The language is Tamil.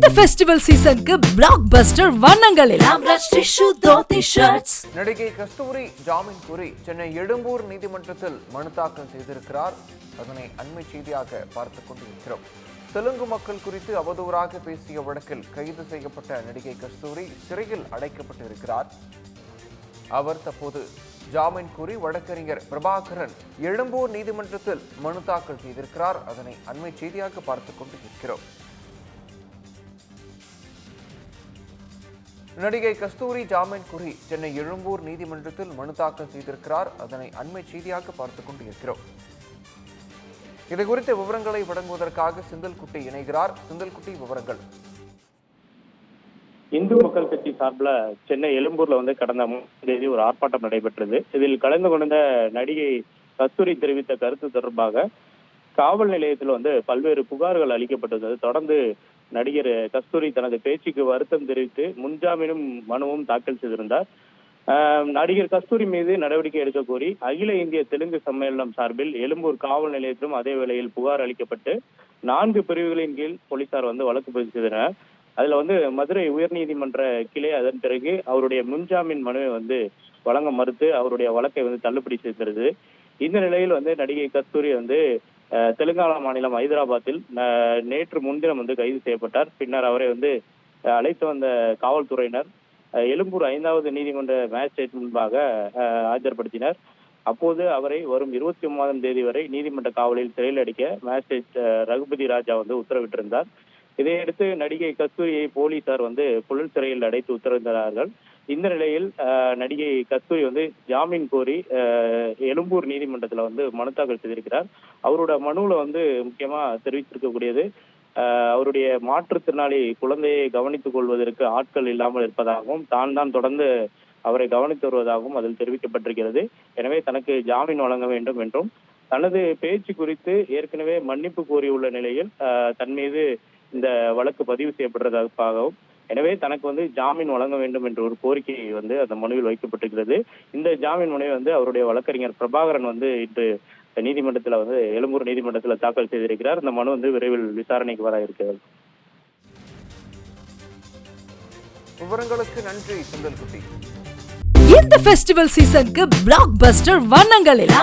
இந்த ஃபெஸ்டிவல் சீசனுக்கு பிளாக் பஸ்டர் வண்ணங்களில் நடிகை கஸ்தூரி ஜாமீன் கோரி சென்னை எழும்பூர் நீதிமன்றத்தில் மனு தாக்கல் செய்திருக்கிறார். அதனை அண்மை செய்தியாக பார்த்துக் கொண்டிருக்கிறோம். தெலுங்கு மக்கள் குறித்து அவதூறாக பேசிய வழக்கில் கைது செய்யப்பட்ட நடிகை கஸ்தூரி சிறையில் அடைக்கப்பட்டிருக்கிறார். அவர் தற்போது ஜாமீன் கோரி வழக்கறிஞர் பிரபாகரன் எழும்பூர் நீதிமன்றத்தில் மனு தாக்கல் செய்திருக்கிறார். அதனை அண்மை செய்தியாக பார்த்துக் கொண்டிருக்கிறோம். நடிகை கஸ்தூரி ஜாமீன் கோரி சென்னை எழும்பூர் நீதிமன்றத்தில் மனு தாக்கல் செய்திருக்கிறார். அதனை அண்மை செய்தியாக பார்த்துக் கொண்டிருக்கிறோம். இது குறித்த விவரங்களை வழங்குவதற்காக செந்தில்குட்டி இணைகிறார். செந்தில்குட்டி, விவரங்கள். இந்து மக்கள் கட்சி சார்பில் சென்னை எழும்பூர்ல கடந்த 3ஆம் தேதி ஒரு ஆர்ப்பாட்டம் நடைபெற்றது. இதில் கலந்து கொண்ட நடிகை கஸ்தூரி தெரிவித்த கருத்து தொடர்பாக காவல் நிலையத்தில் பல்வேறு புகார்கள் அளிக்கப்பட்டது. தொடர்ந்து நடிகர் கஸ்தூரி தனது பேச்சுக்கு வருத்தம் தெரிவித்து முன்ஜாமீனும் மனுவும் தாக்கல் செய்திருந்தார். நடிகர் கஸ்தூரி மீது நடவடிக்கை எடுக்க கோரி அகில இந்திய தெலுங்கு சம்மேளனம் சார்பில் எழும்பூர் காவல் நிலையத்திலும் அதே வேளையில் புகார் அளிக்கப்பட்டு 4 பிரிவுகளின் கீழ் போலீசார் வழக்கு பதிவு செய்தனர். அதுல மதுரை உயர்நீதிமன்ற கிளை அதன் பிறகு அவருடைய முன்ஜாமீன் மனுவை வழங்க மறுத்து அவருடைய வழக்கை தள்ளுபடி செய்திருந்தது. இந்த நிலையில் நடிகை கஸ்தூரி தெலுங்கானா மாநிலம் ஹைதராபாத்தில் நேற்று முன்தினம் கைது செய்யப்பட்டார். பின்னர் அவரை அழைத்து வந்த காவல்துறையினர் எழும்பூர் 5வது நீதிமன்ற மேஜிஸ்ட்ரேட் முன்பாக ஆஜர்படுத்தினர். அப்போது அவரை வரும் 29ஆம் தேதி வரை நீதிமன்ற காவலில் சிறையில் அடைக்க மேஜிஸ்ட்ரேட் ரகுபதி ராஜா உத்தரவிட்டிருந்தார். இதையடுத்து நடிகை கஸ்தூரியை போலீசார் புழல் சிறையில் அடைத்து உத்தரவிட்டார்கள். இந்த நிலையில் நடிகை கஸ்தூரி ஜாமீன் கோரி எழும்பூர் நீதிமன்றத்துல மனு தாக்கல் செய்திருக்கிறார். அவரோட மனுவுல முக்கியமா தெரிவித்திருக்கக்கூடியது அவருடைய மாற்றுத்திறனாளி குழந்தையை கவனித்துக் கொள்வதற்கு ஆட்கள் இல்லாமல் இருப்பதாகவும் தான் தொடர்ந்து அவரை கவனித்து வருவதாகவும் அதில் தெரிவிக்கப்பட்டிருக்கிறது. எனவே தனக்கு ஜாமீன் வழங்க வேண்டும் என்றும் தனது பேச்சு குறித்து ஏற்கனவே மன்னிப்பு கோரியுள்ள நிலையில் தன் மீது இந்த வழக்கு பதிவு செய்யப்படுறதாகவும் எனவே தனக்கு ஜாமீன் வழங்க வேண்டும் என்ற ஒரு கோரிக்கை அந்த மனுவில் வைக்கப்பட்டிருக்கிறது. இந்த ஜாமீன் மனுவை அவருடைய வழக்கறிஞர் பிரபாகரன் இன்று நீதிமன்றத்தில் எழும்பூர் நீதிமன்றத்தில் தாக்கல் செய்திருக்கிறார். இந்த மனு விரைவில் விசாரணைக்கு வர இருக்கிறது. விவரங்களுக்கு நன்றி செந்தில்குட்டி. இந்த ஃபெஸ்டிவல் சீசனுக்கு பிளாக் பஸ்டர் வண்ணங்களில்